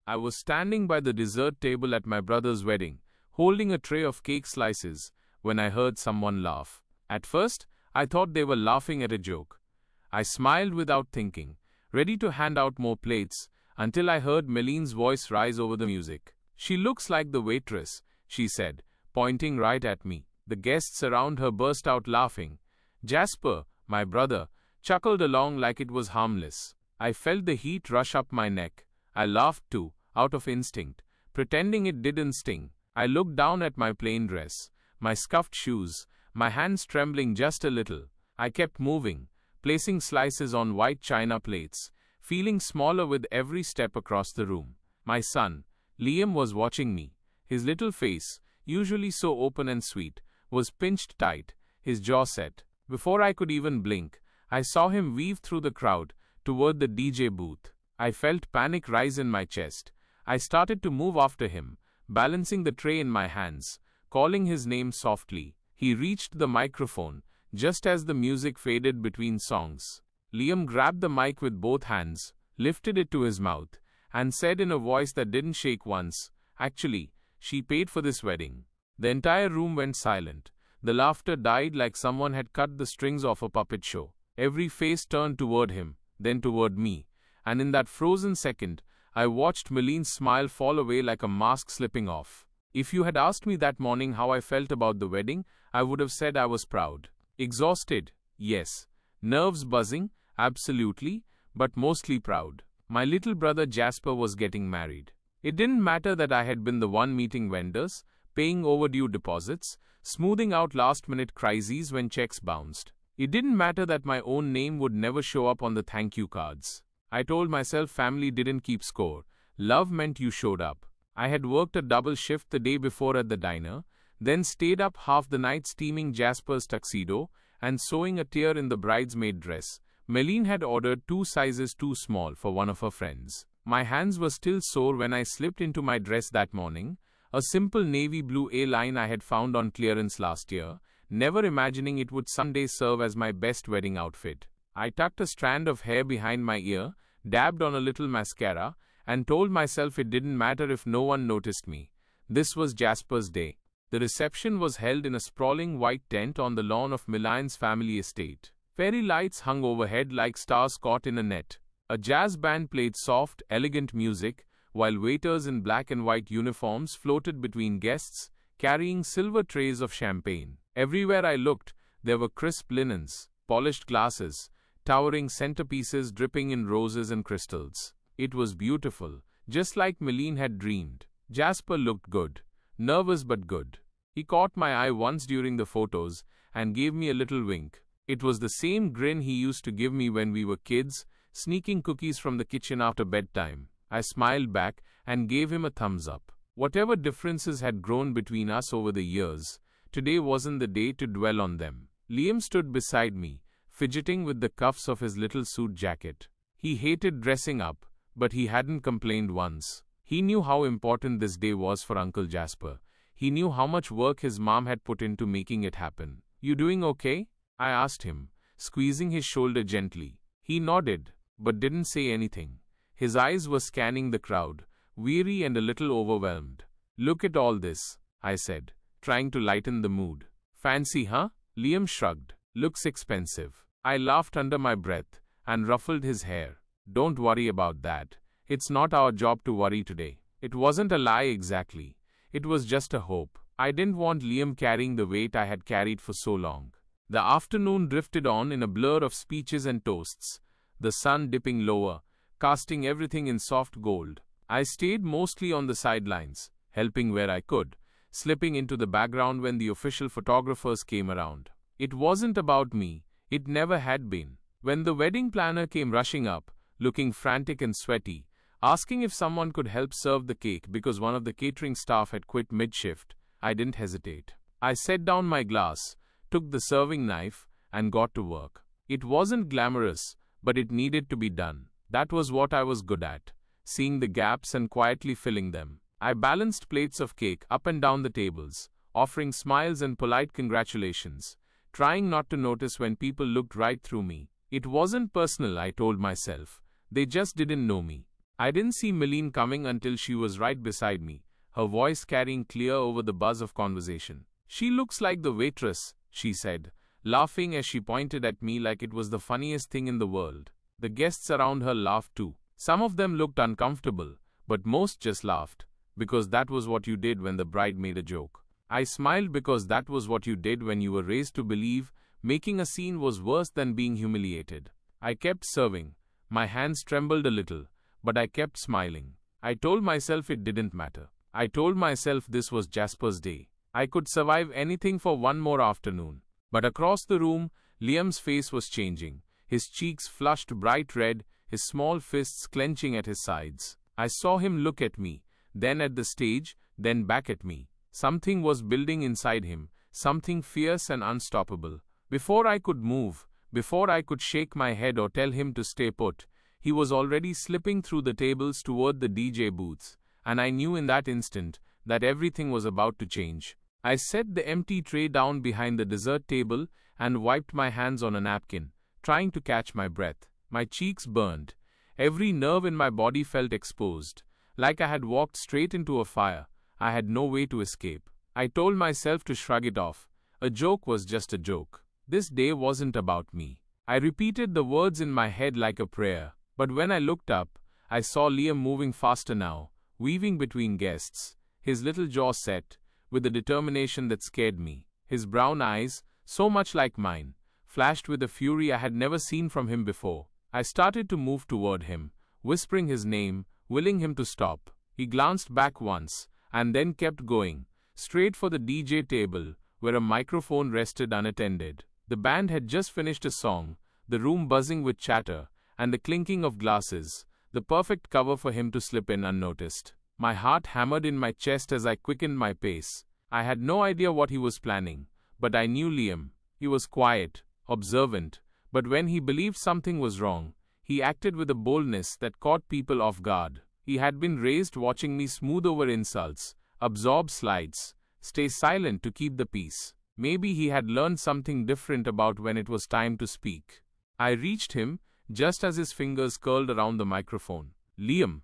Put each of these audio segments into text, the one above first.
I was standing by the dessert table at my brother's wedding, holding a tray of cake slices, when I heard someone laugh. At first, I thought they were laughing at a joke. I smiled without thinking, ready to hand out more plates, until I heard Meline's voice rise over the music. "She looks like the waitress," she said, pointing right at me. The guests around her burst out laughing. Jasper, my brother, chuckled along like it was harmless. I felt the heat rush up my neck. I laughed too, out of instinct, pretending it didn't sting. I looked down at my plain dress, my scuffed shoes, my hands trembling just a little. I kept moving, placing slices on white china plates, feeling smaller with every step across the room. My son, Liam, was watching me. His little face, usually so open and sweet, was pinched tight, his jaw set. Before I could even blink, I saw him weave through the crowd toward the DJ booth. I felt panic rise in my chest. I started to move after him, balancing the tray in my hands, calling his name softly. He reached the microphone, just as the music faded between songs. Liam grabbed the mic with both hands, lifted it to his mouth, and said in a voice that didn't shake once, "Actually, she paid for this wedding." The entire room went silent. The laughter died like someone had cut the strings off a puppet show. Every face turned toward him, then toward me, and in that frozen second, I watched Meline's smile fall away like a mask slipping off. If you had asked me that morning how I felt about the wedding, I would have said I was proud. Exhausted, yes. Nerves buzzing, absolutely, but mostly proud. My little brother Jasper was getting married. It didn't matter that I had been the one meeting vendors, paying overdue deposits, smoothing out last-minute crises when checks bounced. It didn't matter that my own name would never show up on the thank you cards. I told myself family didn't keep score. Love meant you showed up. I had worked a double shift the day before at the diner, then stayed up half the night steaming Jasper's tuxedo and sewing a tear in the bridesmaid dress. Meline had ordered 2 sizes too small for one of her friends. My hands were still sore when I slipped into my dress that morning, a simple navy blue A-line I had found on clearance last year, never imagining it would someday serve as my best wedding outfit. I tucked a strand of hair behind my ear, dabbed on a little mascara, and told myself it didn't matter if no one noticed me. This was Jasper's day. The reception was held in a sprawling white tent on the lawn of Meline's family estate. Fairy lights hung overhead like stars caught in a net. A jazz band played soft, elegant music, while waiters in black and white uniforms floated between guests, carrying silver trays of champagne. Everywhere I looked, there were crisp linens, polished glasses, towering centerpieces dripping in roses and crystals. It was beautiful, just like Meline had dreamed. Jasper looked good, nervous but good. He caught my eye once during the photos and gave me a little wink. It was the same grin he used to give me when we were kids, sneaking cookies from the kitchen after bedtime. I smiled back and gave him a thumbs up. Whatever differences had grown between us over the years, today wasn't the day to dwell on them. Liam stood beside me, fidgeting with the cuffs of his little suit jacket. He hated dressing up, but he hadn't complained once. He knew how important this day was for Uncle Jasper. He knew how much work his mom had put into making it happen. "You doing okay?" I asked him, squeezing his shoulder gently. He nodded, but didn't say anything. His eyes were scanning the crowd, weary and a little overwhelmed. "Look at all this," I said, trying to lighten the mood. "Fancy, huh?" Liam shrugged. "Looks expensive." I laughed under my breath and ruffled his hair. "Don't worry about that. It's not our job to worry today." It wasn't a lie exactly. It was just a hope. I didn't want Liam carrying the weight I had carried for so long. The afternoon drifted on in a blur of speeches and toasts, the sun dipping lower, casting everything in soft gold. I stayed mostly on the sidelines, helping where I could, slipping into the background when the official photographers came around. It wasn't about me. It never had been. When the wedding planner came rushing up, looking frantic and sweaty, asking if someone could help serve the cake because one of the catering staff had quit mid-shift, I didn't hesitate. I set down my glass, took the serving knife, and got to work. It wasn't glamorous, but it needed to be done. That was what I was good at, seeing the gaps and quietly filling them. I balanced plates of cake up and down the tables, offering smiles and polite congratulations, trying not to notice when people looked right through me. It wasn't personal, I told myself. They just didn't know me. I didn't see Meline coming until she was right beside me, her voice carrying clear over the buzz of conversation. "She looks like the waitress," she said, laughing as she pointed at me like it was the funniest thing in the world. The guests around her laughed too. Some of them looked uncomfortable, but most just laughed, because that was what you did when the bride made a joke. I smiled because that was what you did when you were raised to believe making a scene was worse than being humiliated. I kept serving. My hands trembled a little, but I kept smiling. I told myself it didn't matter. I told myself this was Jasper's day. I could survive anything for one more afternoon. But across the room, Liam's face was changing. His cheeks flushed bright red, his small fists clenching at his sides. I saw him look at me, then at the stage, then back at me. Something was building inside him, something fierce and unstoppable. Before I could move, before I could shake my head or tell him to stay put, he was already slipping through the tables toward the DJ booths, and I knew in that instant that everything was about to change. I set the empty tray down behind the dessert table and wiped my hands on a napkin, trying to catch my breath. My cheeks burned. Every nerve in my body felt exposed, like I had walked straight into a fire. I had no way to escape. I told myself to shrug it off. A joke was just a joke. This day wasn't about me. I repeated the words in my head like a prayer, but when I looked up, I saw Liam moving faster now, weaving between guests, his little jaw set, with a determination that scared me. His brown eyes, so much like mine, flashed with a fury I had never seen from him before. I started to move toward him, whispering his name, willing him to stop. He glanced back once, and then kept going, straight for the DJ table, where a microphone rested unattended. The band had just finished a song, the room buzzing with chatter, and the clinking of glasses, the perfect cover for him to slip in unnoticed. My heart hammered in my chest as I quickened my pace. I had no idea what he was planning, but I knew Liam. He was quiet, observant, but when he believed something was wrong, he acted with a boldness that caught people off guard. He had been raised watching me smooth over insults, absorb slides, stay silent to keep the peace. Maybe he had learned something different about when it was time to speak. I reached him, just as his fingers curled around the microphone. "Liam,"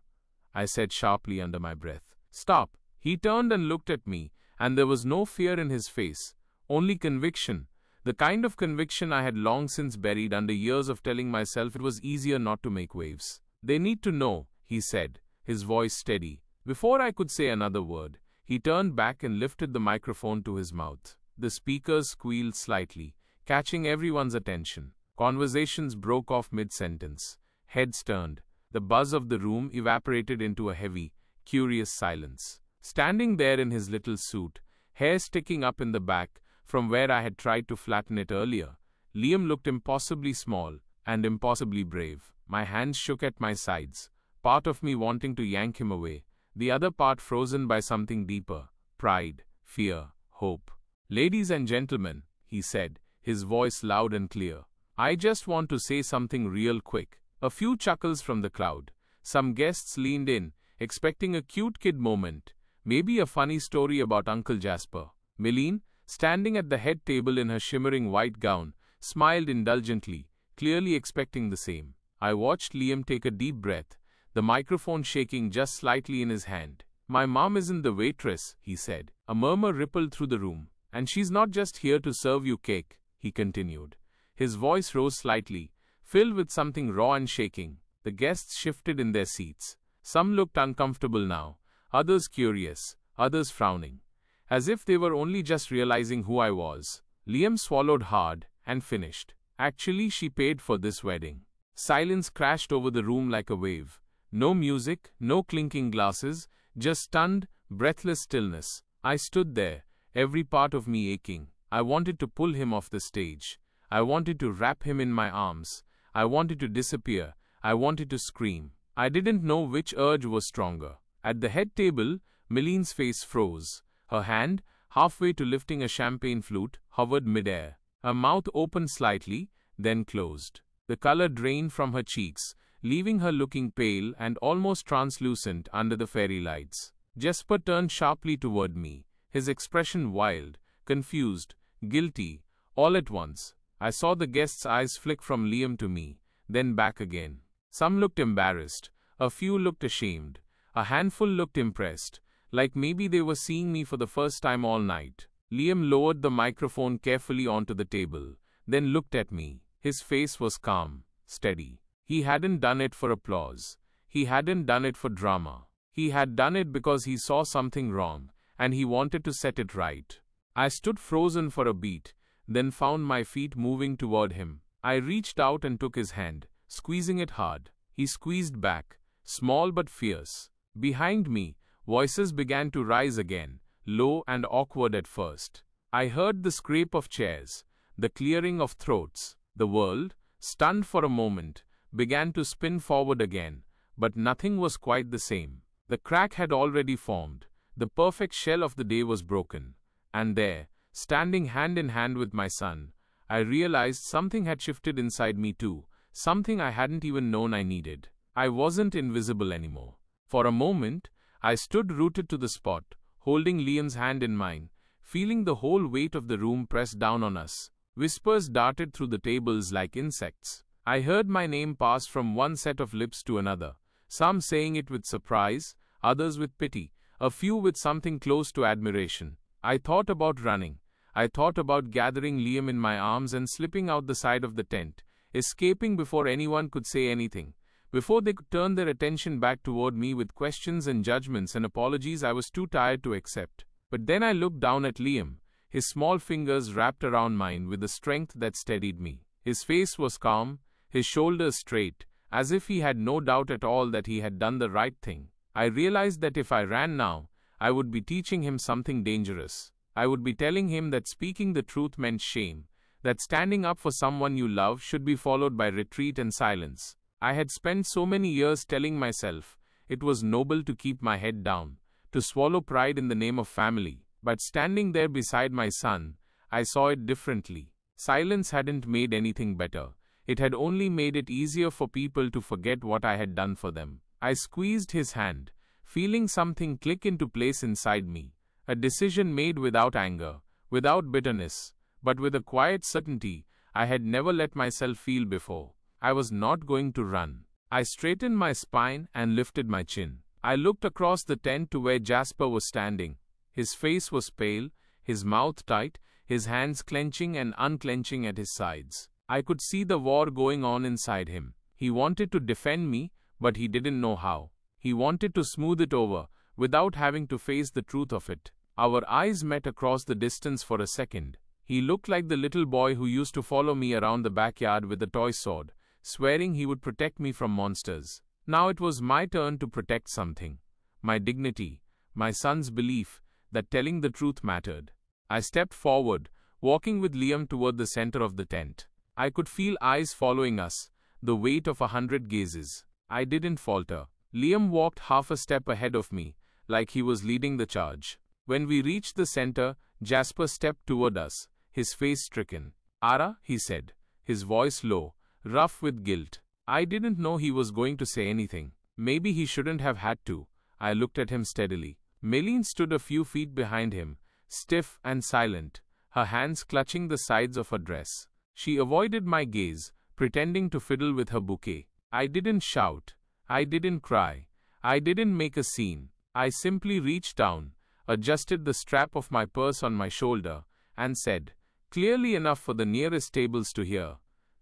I said sharply under my breath. "Stop." He turned and looked at me, and there was no fear in his face, only conviction, the kind of conviction I had long since buried under years of telling myself it was easier not to make waves. "They need to know," he said, his voice steady. Before I could say another word, he turned back and lifted the microphone to his mouth. The speakers squealed slightly, catching everyone's attention. Conversations broke off mid-sentence. Heads turned. The buzz of the room evaporated into a heavy, curious silence. Standing there in his little suit, hair sticking up in the back from where I had tried to flatten it earlier, Liam looked impossibly small and impossibly brave. My hands shook at my sides, part of me wanting to yank him away, the other part frozen by something deeper: pride, fear, hope. "Ladies and gentlemen," he said, his voice loud and clear, "I just want to say something real quick." A few chuckles from the crowd. Some guests leaned in, expecting a cute kid moment, maybe a funny story about Uncle Jasper. Meline, standing at the head table in her shimmering white gown, smiled indulgently, clearly expecting the same. I watched Liam take a deep breath, the microphone shaking just slightly in his hand. "My mom isn't the waitress," he said. A murmur rippled through the room. "And she's not just here to serve you cake," he continued. His voice rose slightly, filled with something raw and shaking. The guests shifted in their seats. Some looked uncomfortable now, others curious, others frowning, as if they were only just realizing who I was. Liam swallowed hard and finished. "Actually, she paid for this wedding." Silence crashed over the room like a wave. No music, no clinking glasses, just stunned, breathless stillness. I stood there, every part of me aching. I wanted to pull him off the stage. I wanted to wrap him in my arms. I wanted to disappear. I wanted to scream. I didn't know which urge was stronger. At the head table, Meline's face froze. Her hand, halfway to lifting a champagne flute, hovered midair. Her mouth opened slightly, then closed. The color drained from her cheeks, leaving her looking pale and almost translucent under the fairy lights. Jasper turned sharply toward me, his expression wild, confused, guilty, all at once. I saw the guests' eyes flick from Liam to me, then back again. Some looked embarrassed, A few looked ashamed. A handful looked impressed, like maybe they were seeing me for the first time all night. Liam lowered the microphone carefully onto the table, then looked at me. His face was calm, steady. He hadn't done it for applause. He hadn't done it for drama. He had done it because he saw something wrong, and he wanted to set it right. I stood frozen for a beat, then found my feet moving toward him. I reached out and took his hand, squeezing it hard. He squeezed back, small but fierce. Behind me, voices began to rise again, low and awkward at first. I heard the scrape of chairs, the clearing of throats. The world, stunned for a moment, began to spin forward again, but nothing was quite the same. The crack had already formed. The perfect shell of the day was broken. And there, standing hand in hand with my son, I realized something had shifted inside me too, something I hadn't even known I needed. I wasn't invisible anymore. For a moment, I stood rooted to the spot, holding Liam's hand in mine, feeling the whole weight of the room press down on us. Whispers darted through the tables like insects. I heard my name pass from one set of lips to another, some saying it with surprise, others with pity, a few with something close to admiration. I thought about running. I thought about gathering Liam in my arms and slipping out the side of the tent, escaping before anyone could say anything, before they could turn their attention back toward me with questions and judgments and apologies I was too tired to accept. But then I looked down at Liam, his small fingers wrapped around mine with a strength that steadied me. His face was calm, his shoulders straight, as if he had no doubt at all that he had done the right thing. I realized that if I ran now, I would be teaching him something dangerous. I would be telling him that speaking the truth meant shame, that standing up for someone you love should be followed by retreat and silence. I had spent so many years telling myself it was noble to keep my head down, to swallow pride in the name of family. But standing there beside my son, I saw it differently. Silence hadn't made anything better. It had only made it easier for people to forget what I had done for them. I squeezed his hand, feeling something click into place inside me. A decision made without anger, without bitterness, but with a quiet certainty I had never let myself feel before. I was not going to run. I straightened my spine and lifted my chin. I looked across the tent to where Jasper was standing. His face was pale, his mouth tight, his hands clenching and unclenching at his sides. I could see the war going on inside him. He wanted to defend me, but he didn't know how. He wanted to smooth it over, without having to face the truth of it. Our eyes met across the distance for a second. He looked like the little boy who used to follow me around the backyard with a toy sword, swearing he would protect me from monsters. Now it was my turn to protect something. My dignity, my son's belief that telling the truth mattered. I stepped forward, walking with Liam toward the center of the tent. I could feel eyes following us, the weight of 100 gazes. I didn't falter. Liam walked half a step ahead of me, like he was leading the charge. When we reached the center, Jasper stepped toward us, his face stricken. "Ara," he said, his voice low, rough with guilt. I didn't know he was going to say anything. Maybe he shouldn't have had to. I looked at him steadily. Meline stood a few feet behind him, stiff and silent, her hands clutching the sides of her dress. She avoided my gaze, pretending to fiddle with her bouquet. I didn't shout. I didn't cry. I didn't make a scene. I simply reached down, adjusted the strap of my purse on my shoulder, and said, clearly enough for the nearest tables to hear,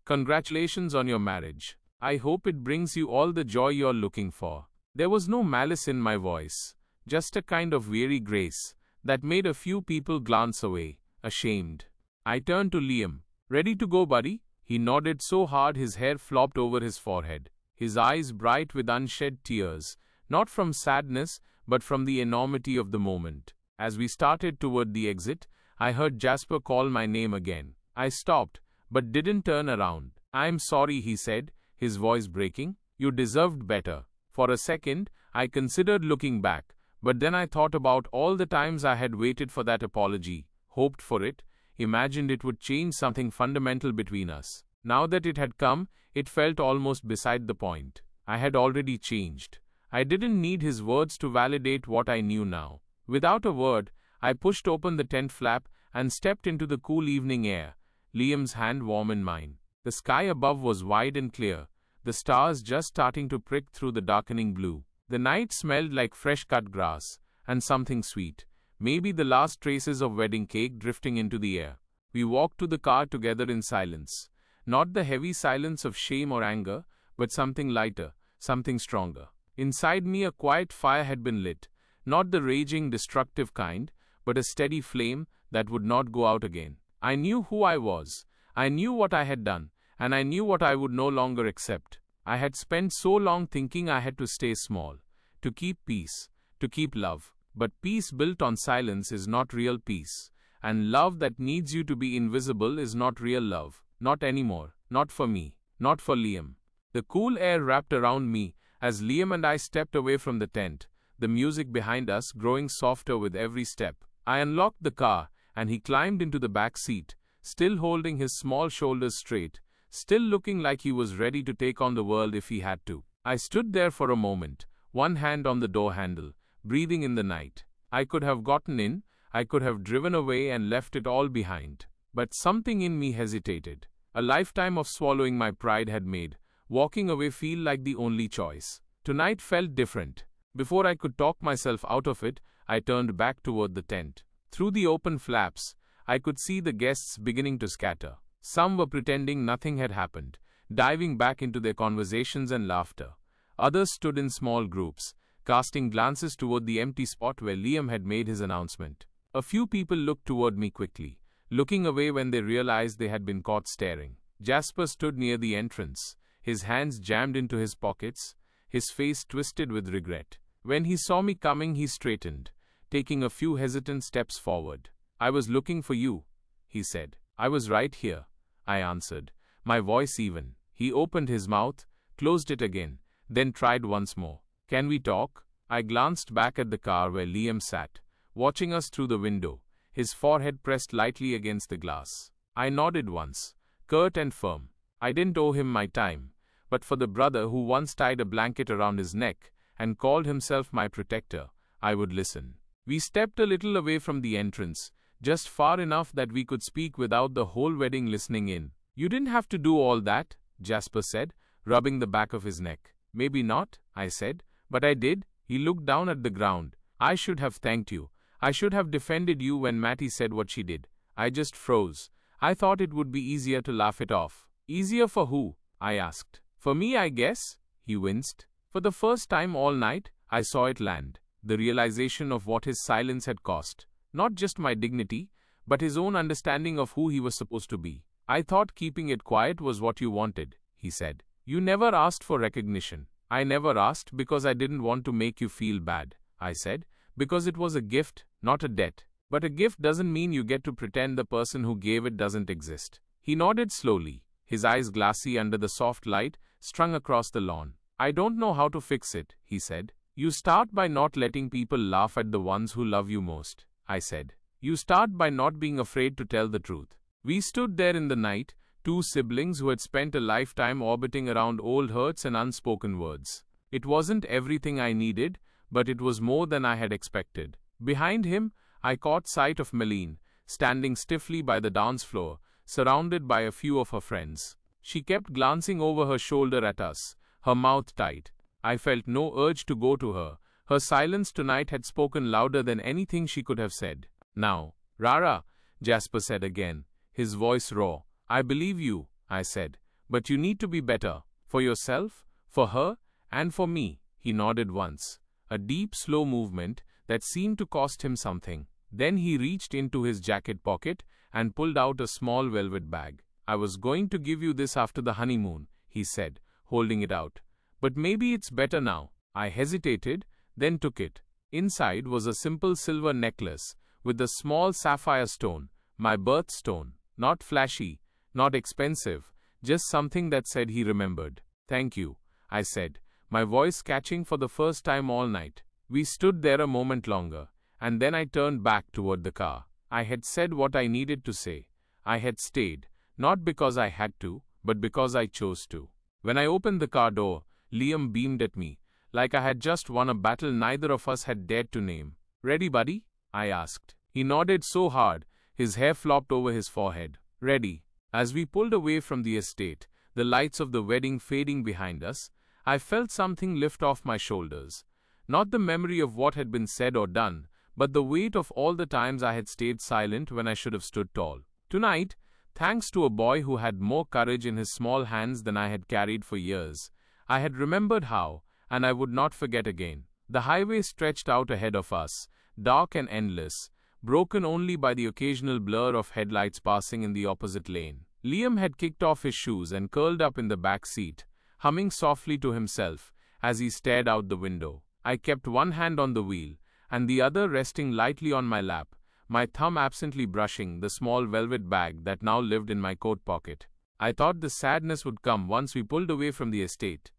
"Congratulations on your marriage. I hope it brings you all the joy you're looking for." There was no malice in my voice, just a kind of weary grace that made a few people glance away, ashamed. I turned to Liam. "Ready to go, buddy?" He nodded so hard his hair flopped over his forehead, his eyes bright with unshed tears, not from sadness, but from the enormity of the moment. As we started toward the exit, I heard Jasper call my name again. I stopped, but didn't turn around. "I'm sorry," he said, his voice breaking. "You deserved better." For a second, I considered looking back, but then I thought about all the times I had waited for that apology, hoped for it, imagined it would change something fundamental between us. Now that it had come, it felt almost beside the point. I had already changed. I didn't need his words to validate what I knew now. Without a word, I pushed open the tent flap and stepped into the cool evening air, Liam's hand warm in mine. The sky above was wide and clear, the stars just starting to prick through the darkening blue. The night smelled like fresh cut grass, and something sweet, maybe the last traces of wedding cake drifting into the air. We walked to the car together in silence. Not the heavy silence of shame or anger, but something lighter, something stronger. Inside me a quiet fire had been lit, not the raging, destructive kind, but a steady flame that would not go out again. I knew who I was, I knew what I had done, and I knew what I would no longer accept. I had spent so long thinking I had to stay small, to keep peace, to keep love. But peace built on silence is not real peace, and love that needs you to be invisible is not real love. Not anymore, not for me, not for Liam. The cool air wrapped around me as Liam and I stepped away from the tent, the music behind us growing softer with every step. I unlocked the car, and he climbed into the back seat, still holding his small shoulders straight, still looking like he was ready to take on the world if he had to. I stood there for a moment, one hand on the door handle, breathing in the night. I could have gotten in, I could have driven away and left it all behind. But something in me hesitated. A lifetime of swallowing my pride had made walking away feel like the only choice. Tonight felt different. Before I could talk myself out of it, I turned back toward the tent. Through the open flaps, I could see the guests beginning to scatter. Some were pretending nothing had happened, diving back into their conversations and laughter. Others stood in small groups, casting glances toward the empty spot where Liam had made his announcement. A few people looked toward me quickly, looking away when they realized they had been caught staring. Jasper stood near the entrance, his hands jammed into his pockets, his face twisted with regret. When he saw me coming, he straightened, taking a few hesitant steps forward. "I was looking for you," he said. "I was right here," I answered, my voice even. He opened his mouth, closed it again, then tried once more. "Can we talk?" I glanced back at the car where Liam sat, watching us through the window, his forehead pressed lightly against the glass. I nodded once, curt and firm. I didn't owe him my time, but for the brother who once tied a blanket around his neck and called himself my protector, I would listen. We stepped a little away from the entrance, just far enough that we could speak without the whole wedding listening in. "You didn't have to do all that," Jasper said, rubbing the back of his neck. "Maybe not," I said, "but I did." He looked down at the ground. "I should have thanked you. I should have defended you when Mattie said what she did." I just froze. I thought it would be easier to laugh it off. "Easier for who?" I asked. "For me, I guess," he winced. For the first time all night, I saw it land. The realization of what his silence had cost. Not just my dignity, but his own understanding of who he was supposed to be. "I thought keeping it quiet was what you wanted," he said. "You never asked for recognition." "I never asked because I didn't want to make you feel bad," I said, "because it was a gift, not a debt. But a gift doesn't mean you get to pretend the person who gave it doesn't exist." He nodded slowly, his eyes glassy under the soft light strung across the lawn. "I don't know how to fix it," he said. "You start by not letting people laugh at the ones who love you most," I said. "You start by not being afraid to tell the truth." We stood there in the night, two siblings who had spent a lifetime orbiting around old hurts and unspoken words. It wasn't everything I needed, but it was more than I had expected. Behind him, I caught sight of Meline, standing stiffly by the dance floor, surrounded by a few of her friends. She kept glancing over her shoulder at us, her mouth tight. I felt no urge to go to her. Her silence tonight had spoken louder than anything she could have said. "Now, Rara," Jasper said again, his voice raw. "I believe you," I said, "but you need to be better. For yourself, for her, and for me." He nodded once. A deep, slow movement that seemed to cost him something. Then he reached into his jacket pocket and pulled out a small velvet bag. "I was going to give you this after the honeymoon," he said, holding it out. "But maybe it's better now." I hesitated, then took it. Inside was a simple silver necklace with a small sapphire stone, my birthstone. Not flashy, not expensive, just something that said he remembered. "Thank you," I said, my voice catching for the first time all night. We stood there a moment longer, and then I turned back toward the car. I had said what I needed to say. I had stayed, not because I had to, but because I chose to. When I opened the car door, Liam beamed at me, like I had just won a battle neither of us had dared to name. "Ready, buddy?" I asked. He nodded so hard, his hair flopped over his forehead. "Ready." As we pulled away from the estate, the lights of the wedding fading behind us, I felt something lift off my shoulders. Not the memory of what had been said or done, but the weight of all the times I had stayed silent when I should have stood tall. Tonight, thanks to a boy who had more courage in his small hands than I had carried for years, I had remembered how, and I would not forget again. The highway stretched out ahead of us, dark and endless, broken only by the occasional blur of headlights passing in the opposite lane. Liam had kicked off his shoes and curled up in the back seat, humming softly to himself as he stared out the window. I kept one hand on the wheel, and the other resting lightly on my lap, my thumb absently brushing the small velvet bag that now lived in my coat pocket. I thought the sadness would come once we pulled away from the estate.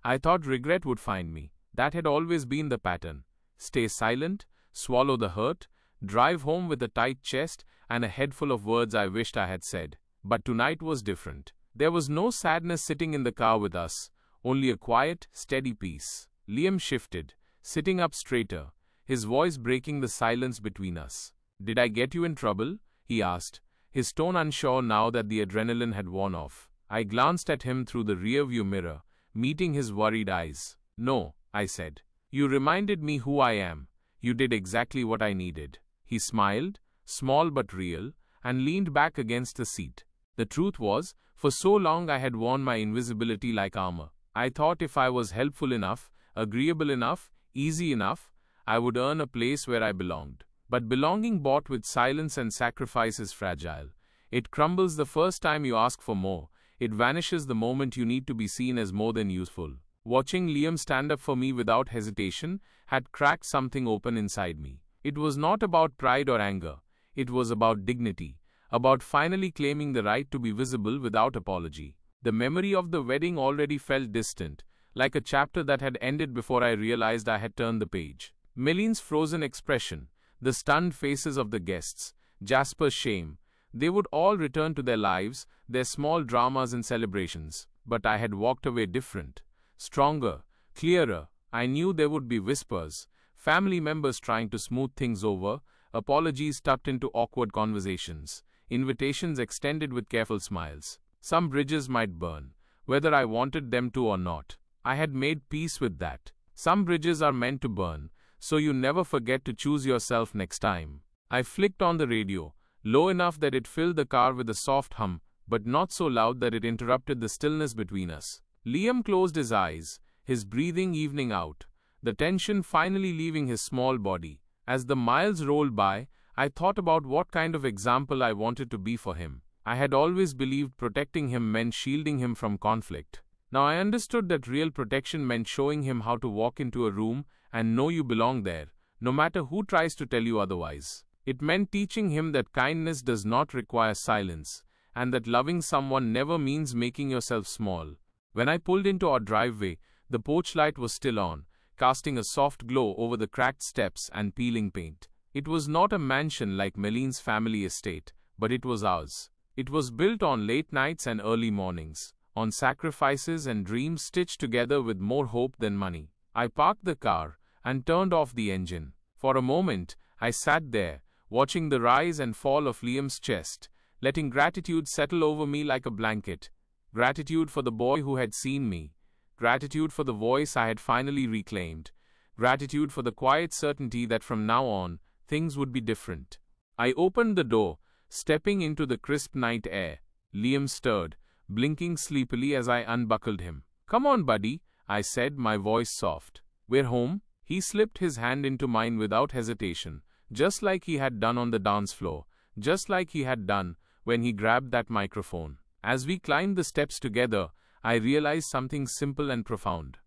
I thought regret would find me. That had always been the pattern. Stay silent, swallow the hurt, drive home with a tight chest and a head full of words I wished I had said. But tonight was different. There was no sadness sitting in the car with us, only a quiet, steady peace. Liam shifted, sitting up straighter, his voice breaking the silence between us. "Did I get you in trouble?" he asked, his tone unsure now that the adrenaline had worn off. I glanced at him through the rearview mirror, meeting his worried eyes. "No," I said. "You reminded me who I am. You did exactly what I needed." He smiled, small but real, and leaned back against the seat. The truth was, for so long I had worn my invisibility like armor. I thought if I was helpful enough, agreeable enough, easy enough, I would earn a place where I belonged. But belonging bought with silence and sacrifice is fragile. It crumbles the first time you ask for more. It vanishes the moment you need to be seen as more than useful. Watching Liam stand up for me without hesitation had cracked something open inside me. It was not about pride or anger. It was about dignity, about finally claiming the right to be visible without apology. The memory of the wedding already felt distant, like a chapter that had ended before I realized I had turned the page. Meline's frozen expression, the stunned faces of the guests, Jasper's shame, they would all return to their lives, their small dramas and celebrations. But I had walked away different, stronger, clearer. I knew there would be whispers, family members trying to smooth things over, apologies tucked into awkward conversations, invitations extended with careful smiles. Some bridges might burn, whether I wanted them to or not. I had made peace with that. Some bridges are meant to burn, so you never forget to choose yourself next time. I flicked on the radio, low enough that it filled the car with a soft hum, but not so loud that it interrupted the stillness between us. Liam closed his eyes, his breathing evening out, the tension finally leaving his small body. As the miles rolled by, I thought about what kind of example I wanted to be for him. I had always believed protecting him meant shielding him from conflict. Now I understood that real protection meant showing him how to walk into a room and know you belong there, no matter who tries to tell you otherwise. It meant teaching him that kindness does not require silence, and that loving someone never means making yourself small. When I pulled into our driveway, the porch light was still on, casting a soft glow over the cracked steps and peeling paint. It was not a mansion like Meline's family estate, but it was ours. It was built on late nights and early mornings, on sacrifices and dreams stitched together with more hope than money. I parked the car and turned off the engine. For a moment, I sat there, watching the rise and fall of Liam's chest, letting gratitude settle over me like a blanket. Gratitude for the boy who had seen me. Gratitude for the voice I had finally reclaimed. Gratitude for the quiet certainty that from now on, things would be different. I opened the door, stepping into the crisp night air. Liam stirred, blinking sleepily as I unbuckled him. "Come on, buddy," I said, my voice soft. "We're home." He slipped his hand into mine without hesitation, just like he had done on the dance floor, just like he had done when he grabbed that microphone. As we climbed the steps together, I realized something simple and profound.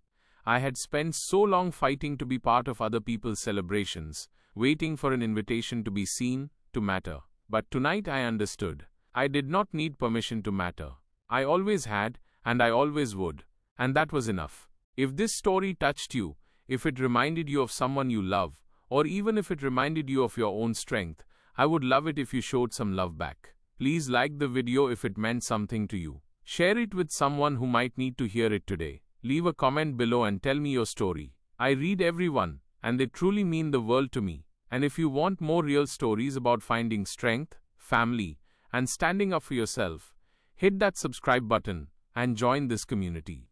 I had spent so long fighting to be part of other people's celebrations, waiting for an invitation to be seen, to matter. But tonight I understood. I did not need permission to matter. I always had, and I always would. And that was enough. If this story touched you, if it reminded you of someone you love, or even if it reminded you of your own strength, I would love it if you showed some love back. Please like the video if it meant something to you. Share it with someone who might need to hear it today. Leave a comment below and tell me your story. I read everyone, and they truly mean the world to me. And if you want more real stories about finding strength, family, and standing up for yourself, hit that subscribe button. and join this community.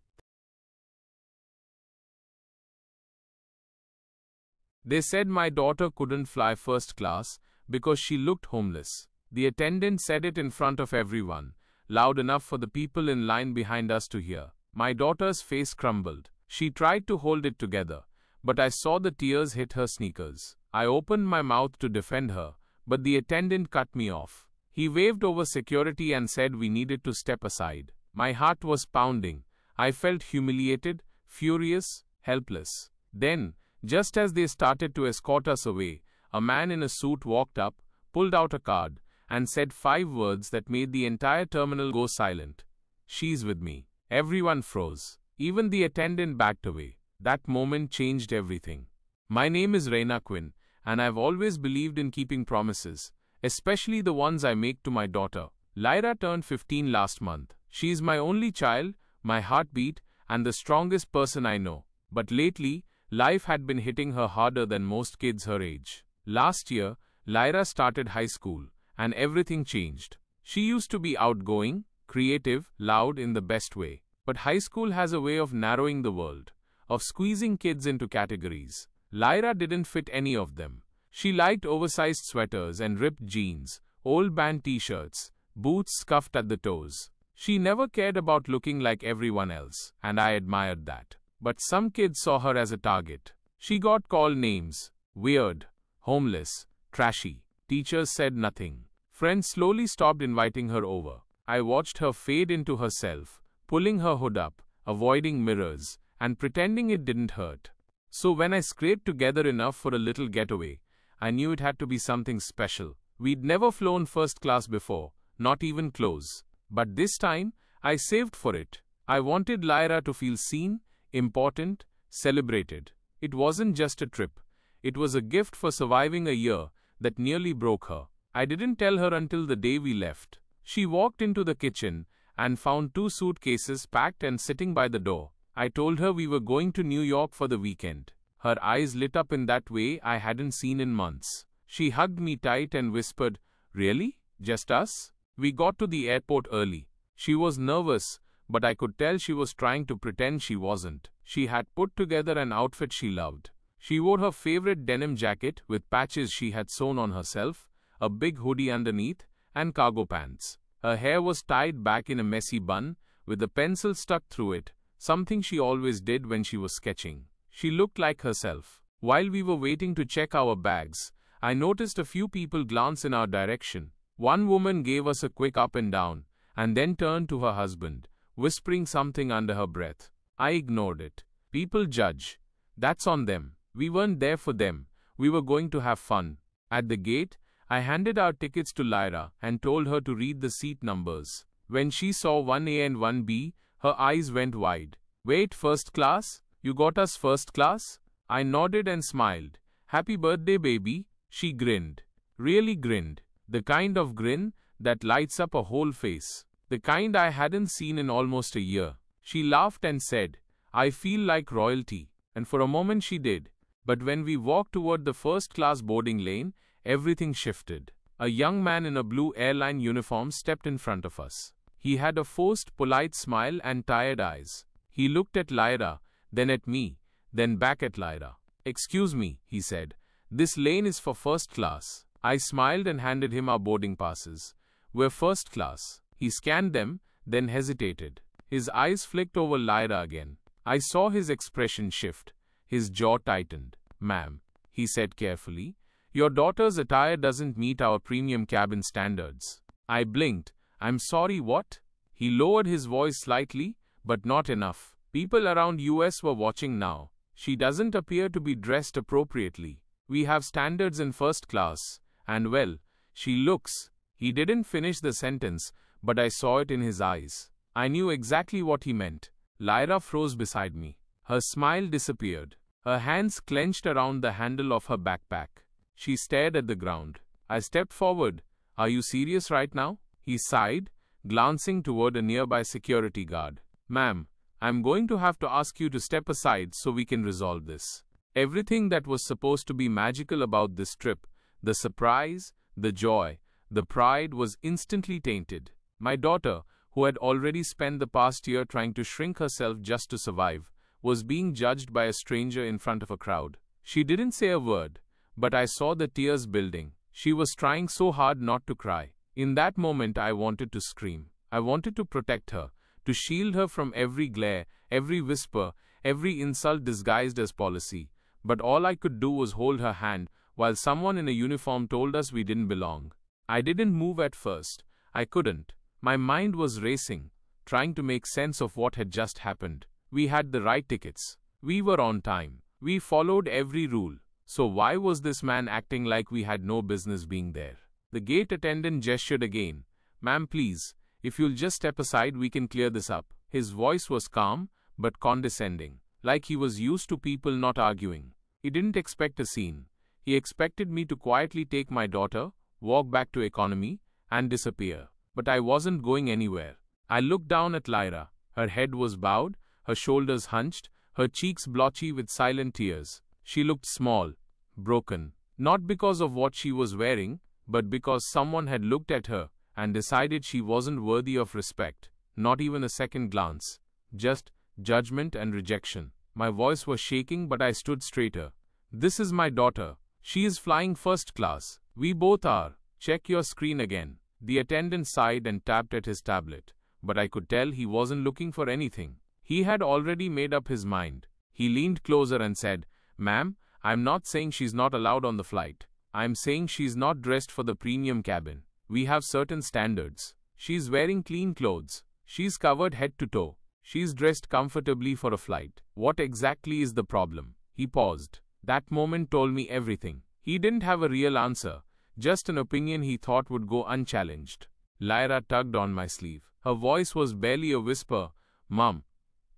They said my daughter couldn't fly first class because she looked homeless. The attendant said it in front of everyone, loud enough for the people in line behind us to hear. My daughter's face crumbled. She tried to hold it together, but I saw the tears hit her sneakers. I opened my mouth to defend her, but the attendant cut me off. He waved over security and said we needed to step aside. My heart was pounding. I felt humiliated, furious, helpless. Then, just as they started to escort us away, a man in a suit walked up, pulled out a card, and said 5 words that made the entire terminal go silent. "She's with me." Everyone froze. Even the attendant backed away. That moment changed everything. My name is Reina Quinn, and I've always believed in keeping promises, especially the ones I make to my daughter. Lyra turned 15 last month. She's my only child, my heartbeat, and the strongest person I know. But lately, life had been hitting her harder than most kids her age. Last year, Lyra started high school, and everything changed. She used to be outgoing, creative, loud in the best way. But high school has a way of narrowing the world, of squeezing kids into categories. Lyra didn't fit any of them. She liked oversized sweaters and ripped jeans, old band t-shirts, boots scuffed at the toes. She never cared about looking like everyone else, and I admired that. But some kids saw her as a target. She got called names: weird, homeless, trashy. Teachers said nothing. Friends slowly stopped inviting her over. I watched her fade into herself, pulling her hood up, avoiding mirrors, and pretending it didn't hurt. So when I scraped together enough for a little getaway, I knew it had to be something special. We'd never flown first class before, not even close. But this time, I saved for it. I wanted Lyra to feel seen, important, celebrated. It wasn't just a trip. It was a gift for surviving a year that nearly broke her. I didn't tell her until the day we left. She walked into the kitchen and found 2 suitcases packed and sitting by the door. I told her we were going to New York for the weekend. Her eyes lit up in that way I hadn't seen in months. She hugged me tight and whispered, "Really? Just us?" We got to the airport early. She was nervous, but I could tell she was trying to pretend she wasn't. She had put together an outfit she loved. She wore her favorite denim jacket with patches she had sewn on herself, a big hoodie underneath, and cargo pants. Her hair was tied back in a messy bun, with a pencil stuck through it, something she always did when she was sketching. She looked like herself. While we were waiting to check our bags, I noticed a few people glance in our direction. One woman gave us a quick up and down, and then turned to her husband, whispering something under her breath. I ignored it. People judge. That's on them. We weren't there for them. We were going to have fun. At the gate, I handed our tickets to Lyra and told her to read the seat numbers. When she saw 1A and 1B, her eyes went wide. "Wait, first class? You got us first class?" I nodded and smiled. "Happy birthday, baby." She grinned. Really grinned. The kind of grin that lights up a whole face. The kind I hadn't seen in almost a year. She laughed and said, "I feel like royalty." And for a moment she did. But when we walked toward the first-class boarding lane, everything shifted. A young man in a blue airline uniform stepped in front of us. He had a forced, polite smile and tired eyes. He looked at Lyra, then at me, then back at Lyra. "Excuse me," he said. "This lane is for first class." I smiled and handed him our boarding passes. "We're first class." He scanned them, then hesitated. His eyes flicked over Lyra again. I saw his expression shift. His jaw tightened. "Ma'am," he said carefully, "your daughter's attire doesn't meet our premium cabin standards." I blinked. "I'm sorry, what?" He lowered his voice slightly, but not enough. People around US were watching now. "She doesn't appear to be dressed appropriately. We have standards in first class, and well, she looks." He didn't finish the sentence, but I saw it in his eyes. I knew exactly what he meant. Lyra froze beside me. Her smile disappeared. Her hands clenched around the handle of her backpack. She stared at the ground. I stepped forward. "Are you serious right now?" He sighed, glancing toward a nearby security guard. "Ma'am, I'm going to have to ask you to step aside so we can resolve this." Everything that was supposed to be magical about this trip, the surprise, the joy, the pride, was instantly tainted. My daughter, who had already spent the past year trying to shrink herself just to survive, was being judged by a stranger in front of a crowd. She didn't say a word, but I saw the tears building. She was trying so hard not to cry. In that moment, I wanted to scream. I wanted to protect her, to shield her from every glare, every whisper, every insult disguised as policy. But all I could do was hold her hand, while someone in a uniform told us we didn't belong. I didn't move at first. I couldn't. My mind was racing, trying to make sense of what had just happened. We had the right tickets. We were on time. We followed every rule. So why was this man acting like we had no business being there? The gate attendant gestured again. "Ma'am, please, if you'll just step aside, we can clear this up." His voice was calm, but condescending, like he was used to people not arguing. He didn't expect a scene. He expected me to quietly take my daughter, walk back to economy, and disappear. But I wasn't going anywhere. I looked down at Lyra. Her head was bowed, her shoulders hunched, her cheeks blotchy with silent tears. She looked small, broken, not because of what she was wearing, but because someone had looked at her and decided she wasn't worthy of respect, not even a second glance, just judgment and rejection. My voice was shaking, but I stood straighter. "This is my daughter. She is flying first class. We both are. Check your screen again." The attendant sighed and tapped at his tablet, but I could tell he wasn't looking for anything. He had already made up his mind. He leaned closer and said, "Ma'am, I'm not saying she's not allowed on the flight. I'm saying she's not dressed for the premium cabin. We have certain standards. She's wearing clean clothes. She's covered head to toe. She's dressed comfortably for a flight. What exactly is the problem?" He paused. That moment told me everything. He didn't have a real answer, just an opinion he thought would go unchallenged. Lyra tugged on my sleeve. Her voice was barely a whisper. "Mom,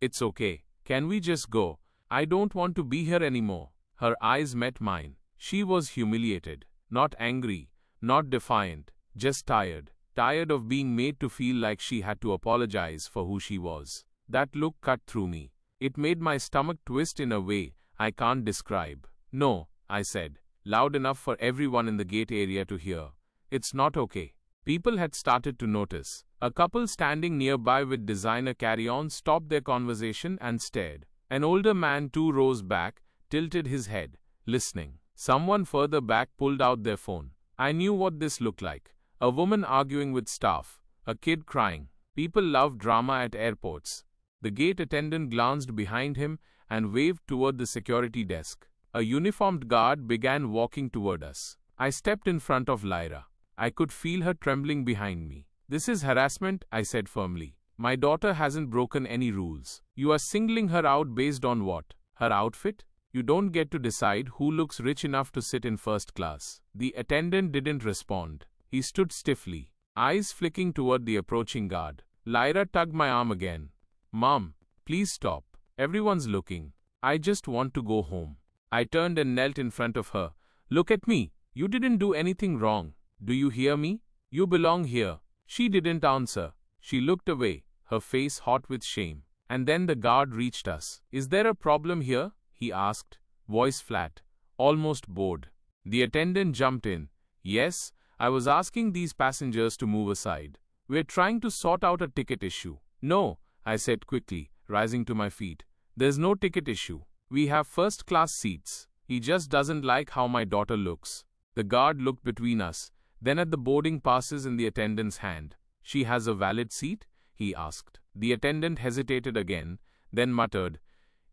it's okay. Can we just go? I don't want to be here anymore." Her eyes met mine. She was humiliated, not angry, not defiant, just tired. Tired of being made to feel like she had to apologize for who she was. That look cut through me. It made my stomach twist in a way I can't describe. "No," I said, loud enough for everyone in the gate area to hear. "It's not okay." People had started to notice. A couple standing nearby with designer carry-ons stopped their conversation and stared. An older man 2 rows back tilted his head, listening. Someone further back pulled out their phone. I knew what this looked like. A woman arguing with staff. A kid crying. People love drama at airports. The gate attendant glanced behind him and waved toward the security desk. A uniformed guard began walking toward us. I stepped in front of Lyra. I could feel her trembling behind me. "This is harassment," I said firmly. "My daughter hasn't broken any rules. You are singling her out based on what? Her outfit? You don't get to decide who looks rich enough to sit in first class." The attendant didn't respond. He stood stiffly, eyes flicking toward the approaching guard. Lyra tugged my arm again. "Mom, please stop. Everyone's looking. I just want to go home." I turned and knelt in front of her. "Look at me. You didn't do anything wrong. Do you hear me? You belong here." She didn't answer. She looked away, her face hot with shame. And then the guard reached us. "Is there a problem here?" he asked, voice flat, almost bored. The attendant jumped in. "Yes, I was asking these passengers to move aside. We're trying to sort out a ticket issue." "No," I said quickly, rising to my feet. "There's no ticket issue. We have first-class seats. He just doesn't like how my daughter looks." The guard looked between us, then at the boarding passes in the attendant's hand. "She has a valid seat?" he asked. The attendant hesitated again, then muttered,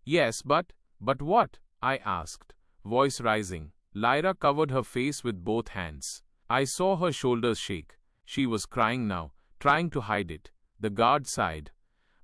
"Yes, but what?" I asked, voice rising. Lyra covered her face with both hands. I saw her shoulders shake. She was crying now, trying to hide it. The guard sighed.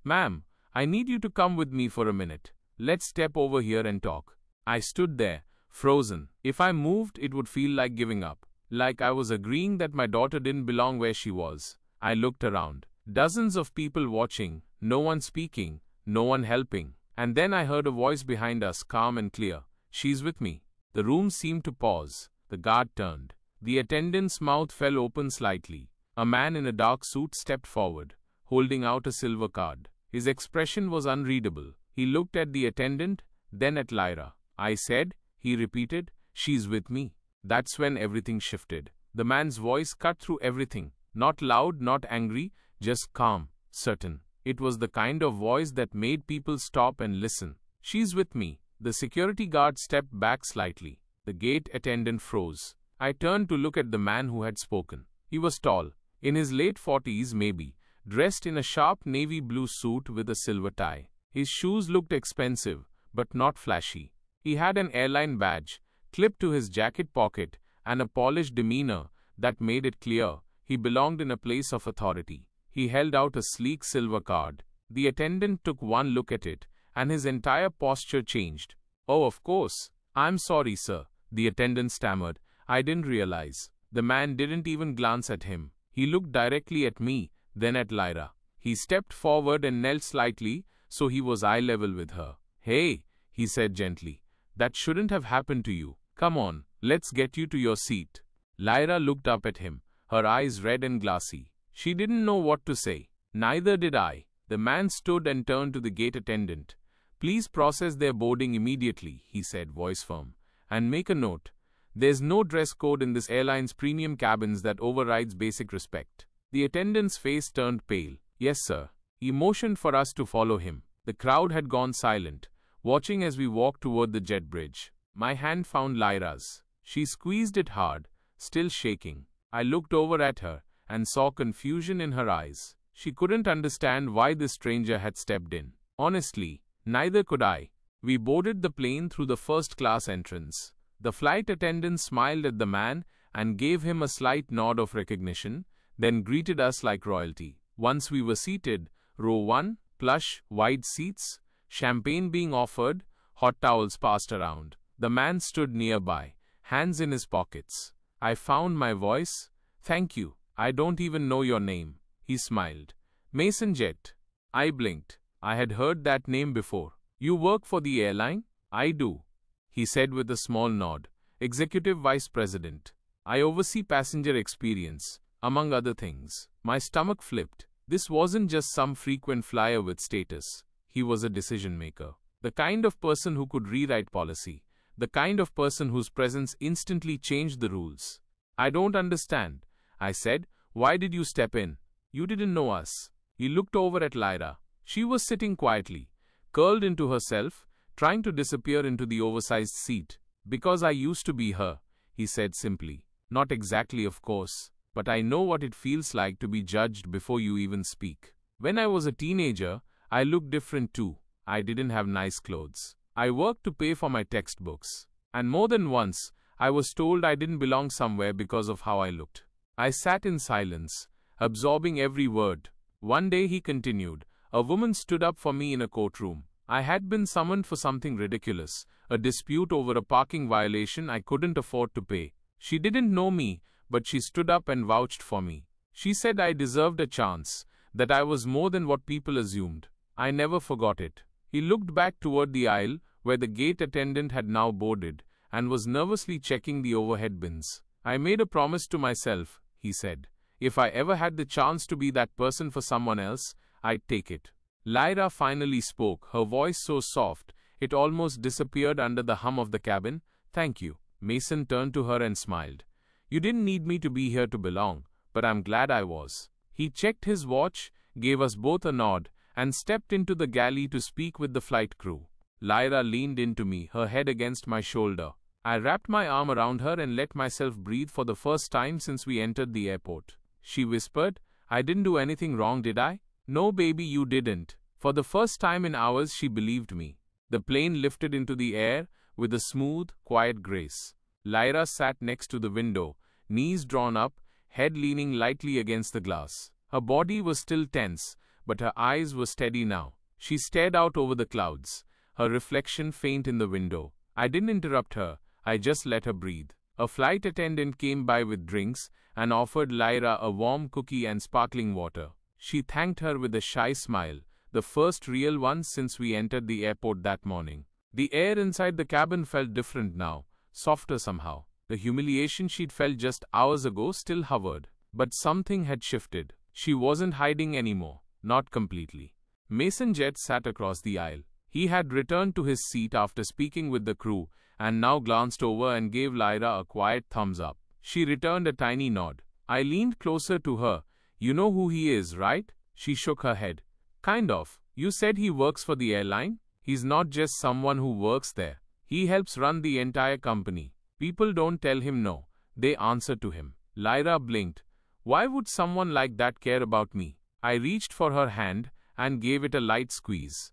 "Ma'am, I need you to come with me for a minute. Let's step over here and talk." I stood there, frozen. If I moved, it would feel like giving up, like I was agreeing that my daughter didn't belong where she was. I looked around. Dozens of people watching, no one speaking, no one helping. And then I heard a voice behind us, calm and clear. "She's with me." The room seemed to pause. The guard turned. The attendant's mouth fell open slightly. A man in a dark suit stepped forward, holding out a silver card. His expression was unreadable. He looked at the attendant, then at Lyra. "I said," he repeated, "she's with me." That's when everything shifted. The man's voice cut through everything. Not loud, not angry, just calm, certain. It was the kind of voice that made people stop and listen. "She's with me." The security guard stepped back slightly. The gate attendant froze. I turned to look at the man who had spoken. He was tall, in his late 40s maybe, dressed in a sharp navy blue suit with a silver tie. His shoes looked expensive, but not flashy. He had an airline badge clipped to his jacket pocket and a polished demeanor that made it clear he belonged in a place of authority. He held out a sleek silver card. The attendant took one look at it, and his entire posture changed. "Oh, of course. I'm sorry, sir," the attendant stammered. "I didn't realize." The man didn't even glance at him. He looked directly at me, then at Lyra. He stepped forward and knelt slightly, so he was eye level with her. "Hey," he said gently, "that shouldn't have happened to you. Come on, let's get you to your seat." Lyra looked up at him, her eyes red and glassy. She didn't know what to say. Neither did I. The man stood and turned to the gate attendant. "Please process their boarding immediately," he said, voice firm. "And make a note. There's no dress code in this airline's premium cabins that overrides basic respect." The attendant's face turned pale. "Yes, sir." He motioned for us to follow him. The crowd had gone silent, watching as we walked toward the jet bridge. My hand found Lyra's. She squeezed it hard, still shaking. I looked over at her and saw confusion in her eyes. She couldn't understand why this stranger had stepped in. Honestly, neither could I. We boarded the plane through the first-class entrance. The flight attendant smiled at the man and gave him a slight nod of recognition, then greeted us like royalty. Once we were seated, row 1, plush, wide seats, champagne being offered, hot towels passed around. The man stood nearby, hands in his pockets. I found my voice. "Thank you. I don't even know your name." He smiled. "Mason Jet." I blinked. I had heard that name before. "You work for the airline?" "I do," he said with a small nod. "Executive Vice President. I oversee passenger experience, among other things." My stomach flipped. This wasn't just some frequent flyer with status. He was a decision maker. The kind of person who could rewrite policy. The kind of person whose presence instantly changed the rules. "I don't understand," I said. "Why did you step in? You didn't know us." He looked over at Lyra. She was sitting quietly, curled into herself, trying to disappear into the oversized seat. "Because I used to be her," he said simply. "Not exactly, of course, but I know what it feels like to be judged before you even speak. When I was a teenager, I looked different too. I didn't have nice clothes. I worked to pay for my textbooks. And more than once, I was told I didn't belong somewhere because of how I looked." I sat in silence, absorbing every word. One day, he continued, a woman stood up for me in a courtroom. I had been summoned for something ridiculous, a dispute over a parking violation I couldn't afford to pay. She didn't know me, but she stood up and vouched for me. She said I deserved a chance, that I was more than what people assumed. I never forgot it. He looked back toward the aisle, where the gate attendant had now boarded, and was nervously checking the overhead bins. "I made a promise to myself," he said. "If I ever had the chance to be that person for someone else, I'd take it." Lyra finally spoke, her voice so soft, it almost disappeared under the hum of the cabin. "Thank you." Mason turned to her and smiled. "You didn't need me to be here to belong, but I'm glad I was." He checked his watch, gave us both a nod, and stepped into the galley to speak with the flight crew. Lyra leaned into me, her head against my shoulder. I wrapped my arm around her and let myself breathe for the first time since we entered the airport. She whispered, "I didn't do anything wrong, did I?" "No, baby, you didn't." For the first time in hours, she believed me. The plane lifted into the air with a smooth, quiet grace. Lyra sat next to the window, knees drawn up, head leaning lightly against the glass. Her body was still tense, but her eyes were steady now. She stared out over the clouds, her reflection faint in the window. I didn't interrupt her, I just let her breathe. A flight attendant came by with drinks and offered Lyra a warm cookie and sparkling water. She thanked her with a shy smile, the first real one since we entered the airport that morning. The air inside the cabin felt different now, softer somehow. The humiliation she'd felt just hours ago still hovered. But something had shifted. She wasn't hiding anymore, not completely. Mason Jet sat across the aisle. He had returned to his seat after speaking with the crew, and now glanced over and gave Lyra a quiet thumbs up. She returned a tiny nod. I leaned closer to her. "You know who he is, right?" She shook her head. Kind of. You said he works for the airline? He's not just someone who works there. He helps run the entire company. People don't tell him no. They answer to him. Lyra blinked. Why would someone like that care about me? I reached for her hand and gave it a light squeeze.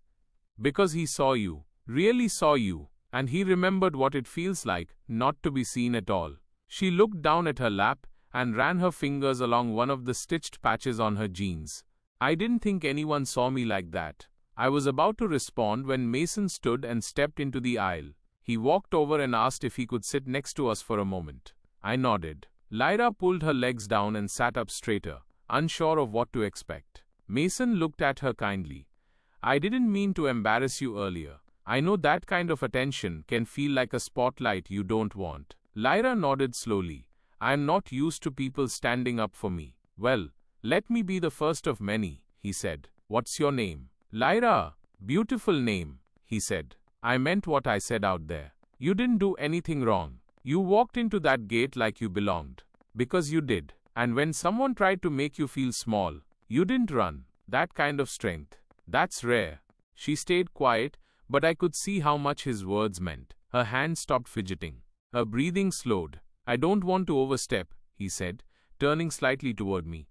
Because he saw you. Really saw you. And he remembered what it feels like not to be seen at all. She looked down at her lap and ran her fingers along one of the stitched patches on her jeans. I didn't think anyone saw me like that. I was about to respond when Mason stood and stepped into the aisle. He walked over and asked if he could sit next to us for a moment. I nodded. Lyra pulled her legs down and sat up straighter, unsure of what to expect. Mason looked at her kindly. I didn't mean to embarrass you earlier. I know that kind of attention can feel like a spotlight you don't want. Lyra nodded slowly. I am not used to people standing up for me. Well, let me be the first of many, he said. What's your name? Lyra. Beautiful name, he said. I meant what I said out there. You didn't do anything wrong. You walked into that gate like you belonged. Because you did. And when someone tried to make you feel small, you didn't run. That kind of strength. That's rare. She stayed quiet, but I could see how much his words meant. Her hand stopped fidgeting. Her breathing slowed. I don't want to overstep, he said, turning slightly toward me.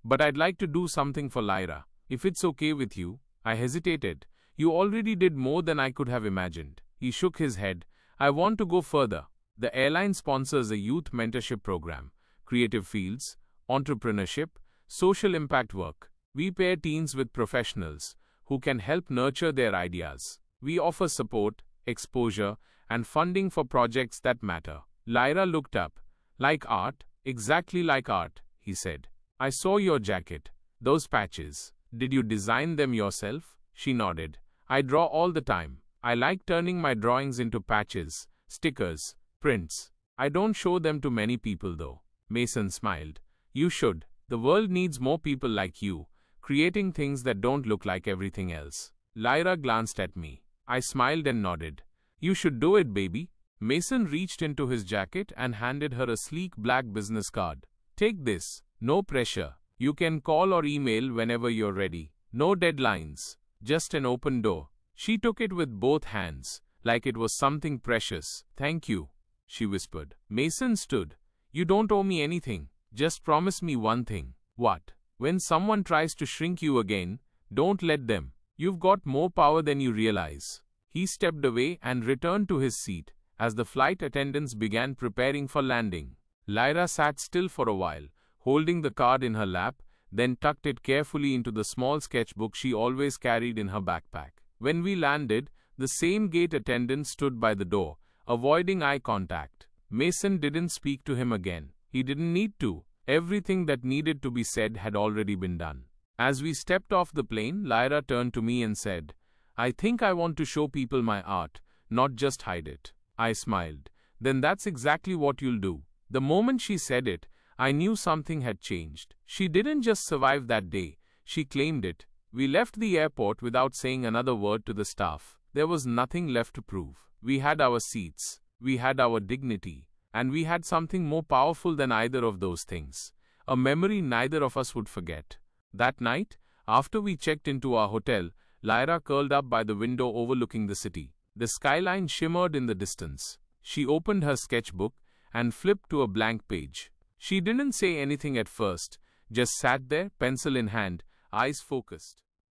But I'd like to do something for Lyra. If it's okay with you. I hesitated. You already did more than I could have imagined. He shook his head. I want to go further. The airline sponsors a youth mentorship program, creative fields, entrepreneurship, social impact work. We pair teens with professionals who can help nurture their ideas. We offer support, exposure, and funding for projects that matter. Lyra looked up. Like art? Exactly like art, he said. I saw your jacket. Those patches. Did you design them yourself? She nodded. I draw all the time. I like turning my drawings into patches, stickers, prints. I don't show them to many people though. Mason smiled. You should. The world needs more people like you, creating things that don't look like everything else. Lyra glanced at me. I smiled and nodded. You should do it, baby. Mason reached into his jacket and handed her a sleek black business card. Take this. No pressure. You can call or email whenever you're ready. No deadlines. Just an open door. She took it with both hands, like it was something precious. Thank you, she whispered. Mason stood. You don't owe me anything. Just promise me one thing. What? When someone tries to shrink you again, don't let them. You've got more power than you realize. He stepped away and returned to his seat as the flight attendants began preparing for landing. Lyra sat still for a while, holding the card in her lap, then tucked it carefully into the small sketchbook she always carried in her backpack. When we landed, the same gate attendant stood by the door, avoiding eye contact. Mason didn't speak to him again. He didn't need to. Everything that needed to be said had already been done. As we stepped off the plane, Lyra turned to me and said, I think I want to show people my art, not just hide it. I smiled. Then that's exactly what you'll do. The moment she said it, I knew something had changed. She didn't just survive that day, she claimed it. We left the airport without saying another word to the staff. There was nothing left to prove. We had our seats, we had our dignity, and we had something more powerful than either of those things. A memory neither of us would forget. That night, after we checked into our hotel, Lyra curled up by the window overlooking the city. The skyline shimmered in the distance. She opened her sketchbook and flipped to a blank page. She didn't say anything at first, just sat there, pencil in hand, eyes focused.